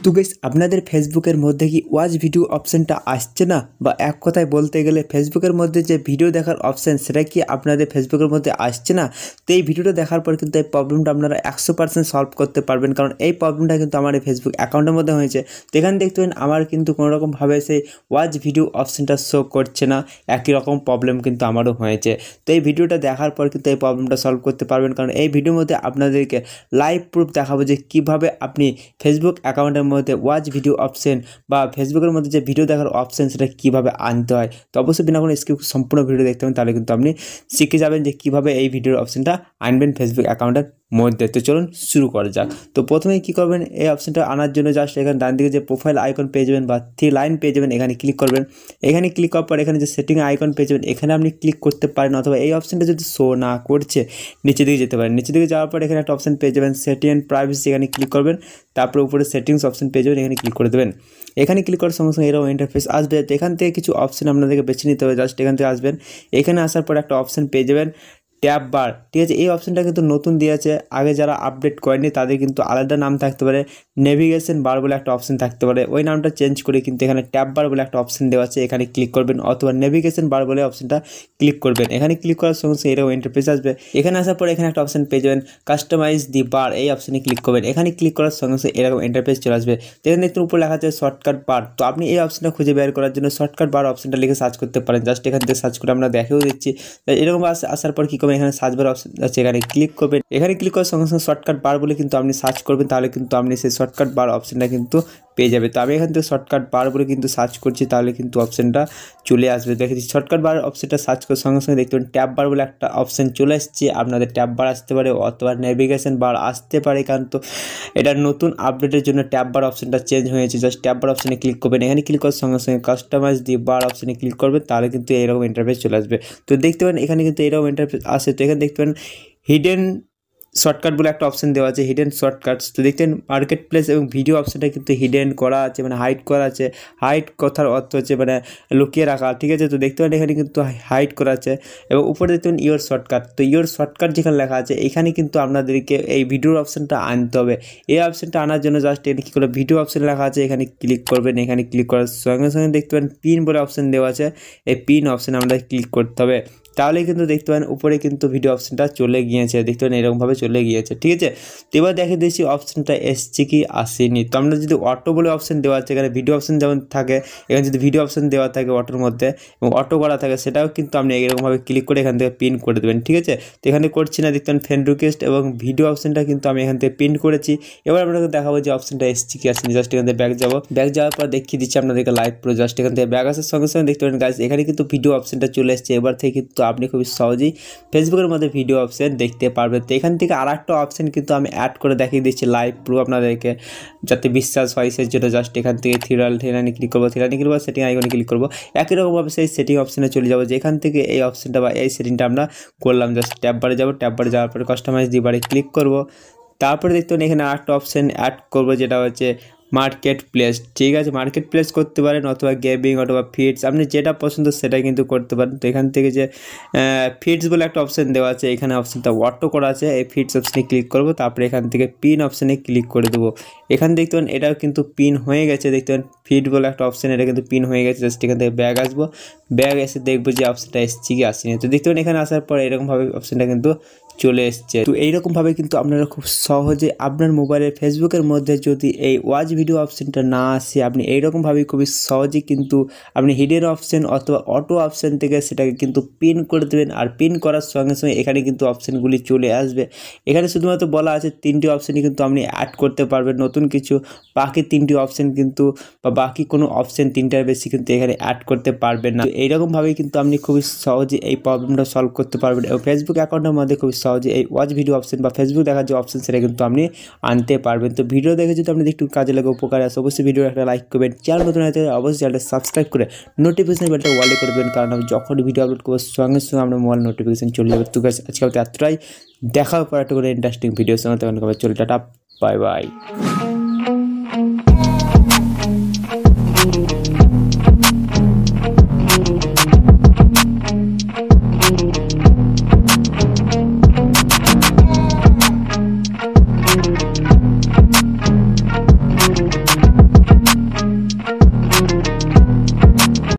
তো গাইস আপনাদের ফেসবুকের মধ্যে কি ওয়াচ ভিডিও অপশনটা আসছে না, বা এক কথায় বলতে গেলে ফেসবুকের মধ্যে যে ভিডিও দেখার অপশন সেটা কি আপনাদের ফেসবুকের মধ্যে আসছে না। তো এই ভিডিওটা দেখার পর কিন্তু এই প্রবলেমটা আপনারা 100% সলভ করতে পারবেন, কারণ এই প্রবলেমটা কিন্তু আমার এই ফেসবুক অ্যাকাউন্টের মধ্যে হয়েছে। তো এখানে দেখতে পাবেন আমার কিন্তু কোনোরকমভাবে সেই ওয়াচ ভিডিও অপশনটা শো করছে না, একই রকম প্রবলেম কিন্তু আমারও হয়েছে। তো এই ভিডিওটা দেখার পর কিন্তু এই প্রবলেমটা সলভ করতে পারবেন, কারণ এই ভিডিওর মধ্যে আপনাদেরকে লাইভ প্রুফ দেখাবো যে কীভাবে আপনি ফেসবুক অ্যাকাউন্টের মধ্যে ওয়াচ ভিডিও অপশন বা ফেসবুকের মধ্যে যে ভিডিও দেখার অপশন সেটা কীভাবে আনতে হয়। তো অবশ্যই বিনা কোনো স্কিপ সম্পূর্ণ ভিডিও দেখতে হবে, তাহলে কিন্তু আপনি শিখে যাবেন যে কীভাবে এই ভিডিওর অপশনটা আনবেন ফেসবুক অ্যাকাউন্টের মধ্যে। তো চলুন শুরু করা যাক। তো প্রথমেই কী করবেন, এই অপশনটা আনার জন্য জাস্ট এখানে ডান দিকে যে প্রোফাইল আইকন পেয়ে যাবেন বা 3 লাইন পেয়ে যাবেন, এখানে ক্লিক করবেন। এখানে ক্লিক করার পর এখানে যে সেটিং আইকন পেয়ে যাবেন, এখানে আপনি ক্লিক করতে পারেন, অথবা এই অপশনটা যদি শো না করছে নিচে দিকে যেতে পারেন। নিচে দিকে যাওয়ার পর এখানে একটা অপশন পেয়ে যাবেন সেটিং অ্যান্ড প্রাইভেসি, এখানে ক্লিক করবেন। তারপরে উপরে সেটিংস অপশন পেয়ে যাবেন, এখানে ক্লিক করে দেবেন। এখানে ক্লিক করার সঙ্গে সঙ্গে এরকম ইন্টারফেস আসবে। তো এখান থেকে কিছু অপশন আপনাদেরকে বেছে নিতে হবে, জাস্ট এখান থেকে আসবেন। এখানে আসার পর একটা অপশন পেয়ে যাবেন ট্যাব বার, ঠিক আছে। এই অপশনটা কিন্তু নতুন দিয়েছে, আগে যারা আপডেট করেনি তাদের কিন্তু আলাদা নাম থাকতে পারে, নেভিগেশন বার বলে একটা অপশন থাকতে পারে। ওই নামটা চেঞ্জ করে কিন্তু এখানে ট্যাব বার বলে একটা অপশন দেওয়া আছে, এখানে ক্লিক করবেন, অথবা নেভিগেশন বার বলে অপশনটা ক্লিক করবেন। এখানে ক্লিক করার সঙ্গে সঙ্গে এরকম ইন্টারফেস আসবে। এখানে আসার পর এখানে একটা অপশন পেয়ে যাবেন কাস্টমাইজ দি বার, এই অপশনে ক্লিক করবেন। এখানে ক্লিক করার সঙ্গে সঙ্গে এরকম ইন্টারফেস চলে আসবে। এখানে দেখতে উপরে লেখা আছে শর্টকাট বার। তো আপনি এই অপশনটা খুঁজে বের করার জন্য শর্টকাট বার অপশনটা লিখে সার্চ করতে পারেন। জাস্ট এখান থেকে সার্চ করে আমরা দেখেও দিচ্ছি। এরকম আসার পর কী করবেন, এখানে সার্চ বার অপশন আছে, এখানে ক্লিক করবেন। এখানে ক্লিক করার সঙ্গে সঙ্গে শর্টকাট বার বলে কিন্তু আপনি সার্চ করবেন, তাহলে কিন্তু আপনি সেই শর্টকাট বার অপশনটা কিন্তু পেয়ে যাবে। তো আমি এখান থেকে শর্টকাট বার বলে কিন্তু সার্চ করছি, তাহলে কিন্তু অপশনটা চলে আসবে। দেখেছি শর্টকাট বার অপশনটা সার্চ করার সঙ্গে সঙ্গে দেখতে পাবেন ট্যাব বার বলে একটা অপশন চলে এসেছে। আপনাদের ট্যাব বার আসতে পারে, অথবা নেভিগেশন বার আসতে পারে, কারণ তো এটা নতুন আপডেটের জন্য ট্যাব বার অপশনটা চেঞ্জ হয়েছে। জাস্ট ট্যাব বার অপশনে ক্লিক করবেন। এখানে ক্লিক করার সঙ্গে সঙ্গে কাস্টমাইজ দি বার অপশনে ক্লিক করবেন, তাহলে কিন্তু এরকম ইন্টারফেস চলে আসবে। তো দেখতে পারেন এখানে কিন্তু এরকম ইন্টারফেস আসে। তো এখানে দেখতে পারেন হিডেন শর্টকাট বলে একটা অপশন দেওয়া আছে, হিডেন শর্টকাটস। তো দেখতেন মার্কেট প্লেস এবং ভিডিও অপশনটা কিন্তু হিডেন করা আছে, মানে হাইড করা আছে। হাইড কথার অর্থ হচ্ছে মানে লুকিয়ে রাখা, ঠিক আছে। তো দেখতে পারেন এখানে কিন্তু হাইড করা আছে, এবং উপরে দেখতে পারেন ইয়োর শর্টকাট। তো ইয়োর শর্টকাট যেখানে লেখা আছে এখানে কিন্তু আপনাদেরকে এই ভিডিওর অপশনটা আনতে হবে। এই অপশনটা আনার জন্য জাস্ট এখানে কী করে ভিডিও অপশন লেখা আছে, এখানে ক্লিক করবেন। এখানে ক্লিক করার সঙ্গে সঙ্গে দেখতে পারেন পিন বলে অপশন দেওয়া আছে, এই পিন অপশানে আমাদের ক্লিক করতে হবে। তাহলে কিন্তু দেখতে পারেন উপরে কিন্তু ভিডিও অপশনটা চলে গিয়েছে, দেখতে পারেন এরকমভাবে চলে গিয়েছে, ঠিক আছে। তো এবার দেখে দিয়েছি অপশনটা এসছে কি আসেনি। তো আমরা যদি অটো বলে অপশন দেওয়া আছে, এখানে ভিডিও অপশন যেমন থাকে, এখানে যদি ভিডিও অপশন দেওয়া থাকে অটোর মধ্যে এবং অটো করা থাকে, সেটাও কিন্তু আপনি এরকমভাবে ক্লিক করে এখান থেকে পিন করে দেবেন, ঠিক আছে। তো এখানে করছি না, দেখতে পারেন ফ্রেন্ড রিকোয়েস্ট এবং ভিডিও অপশনটা কিন্তু আমি এখান থেকে পিন করেছি। এবার আপনাকে দেখাবো যে অপশনটা এসছে কি আসেনি। জাস্ট এখান থেকে ব্যাক যাবো, ব্যাক যাওয়ার পর দেখিয়ে দিচ্ছি আপনাদেরকে লাইভ প্রো। জাস্ট এখান থেকে ব্যাক আসার সঙ্গে সঙ্গে দেখতে পারেন গাইস এখানে কিন্তু ভিডিও অপশনটা চলে এসছে। এবার থেকে কিন্তু আপনি খুবই সহজেই ফেসবুকের মধ্যে ভিডিও অপশন দেখতে পারবেন। তো এখান থেকে আর একটা অপশন কিন্তু আমি অ্যাড করে দেখিয়ে দিচ্ছি লাইভ প্রুফ আপনাদেরকে, যাতে বিশ্বাস হয় সেই জন্য। জাস্ট এখান থেকে থ্রিলাইনে ক্লিক করবো, থ্রিলাইনে ক্লিক করবো, সেটিং আইকনে ক্লিক করবো। একই রকমভাবে সেই সেটিং অপশনে চলে যাবো, যেখান থেকে এই অপশনটা বা এই সেটিংটা আমরা করলাম। জাস্ট ট্যাব বারে যাবো, ট্যাব বারে যাওয়ার পরে কাস্টমাইজ দি বারে ক্লিক করবো। তারপরে দেখতে পারেন এখানে আরেকটা অপশন অ্যাড করবো, যেটা হচ্ছে মার্কেট প্লেস, ঠিক আছে। মার্কেট প্লেস করতে পারেন, অথবা গেমিং, অথবা ফিডস, আপনি যেটা পছন্দ সেটা কিন্তু করতে পারেন। তো এখান থেকে যে ফিডস বলে একটা অপশন দেওয়া আছে, এখানে অপশনটা অটো করা আছে, এই ফিডস অপশনে ক্লিক করবো। তারপরে এখান থেকে পিন অপশনে ক্লিক করে দেবো। এখানে দেখতে পারেন এটাও কিন্তু পিন হয়ে গেছে, দেখতে পারেন ফিড বলে একটা অপশন, এটা কিন্তু পিন হয়ে গেছে। জাস্ট এখান থেকে ব্যাগ আসবো, ব্যাগ এসে দেখবো যে অপশনটা এসছে কি আসেনি। তো দেখতে পারেন এখানে আসার পর এরকমভাবে অপশনটা কিন্তু চলে এসছে। তো এইরকমভাবে কিন্তু আপনারা খুব সহজে আপনার মোবাইলের ফেসবুকের মধ্যে যদি এই ওয়াচ ভিডিও অপশনটা না আসে, আপনি এইরকমভাবেই খুবই সহজেই কিন্তু আপনি হিডেন অপশন অথবা অটো অপশন থেকে সেটাকে কিন্তু পিন করে দেবেন। আর পিন করার সঙ্গে সঙ্গে এখানে কিন্তু অপশনগুলি চলে আসবে। এখানে শুধুমাত্র বলা আছে 3টি অপশনই কিন্তু আপনি অ্যাড করতে পারবেন, নতুন কিছু। বাকি 3টি অপশন কিন্তু বা বাকি কোনো অপশন 3টার বেশি কিন্তু এখানে অ্যাড করতে পারবেন না। এইরকমভাবেই কিন্তু আপনি খুবই সহজে এই প্রবলেমটা সলভ করতে পারবেন, এবং ফেসবুক অ্যাকাউন্টের মধ্যে খুবই সহজে এই ওয়াচ ভিডিও অপশন বা ফেসবুক দেখার যে অপশন সেটা কিন্তু আপনি আনতে পারবেন। তো ভিডিও দেখে যদি আপনি একটু কাজে লাগে, উপকারে আসে, অবশ্যই ভিডিও একটা লাইক করবেন। চ্যানেল নতুন হয়ে থাকে অবশ্যই চ্যানেলটা সাবস্ক্রাইব করে নোটিফিকেশন বেলটা ওয়ালে করে দেবেন, কারণ আমি যখন ভিডিও আপলোড করবো সঙ্গে সঙ্গে আপনার মোবাইল নোটিফিকেশন চলে যাবে। তো গাইস আজকে এতটাই, দেখা পর একটা করে ইন্টারেস্টিং ভিডিওর সঙ্গে, তখন চলে টাটা, বাই বাই।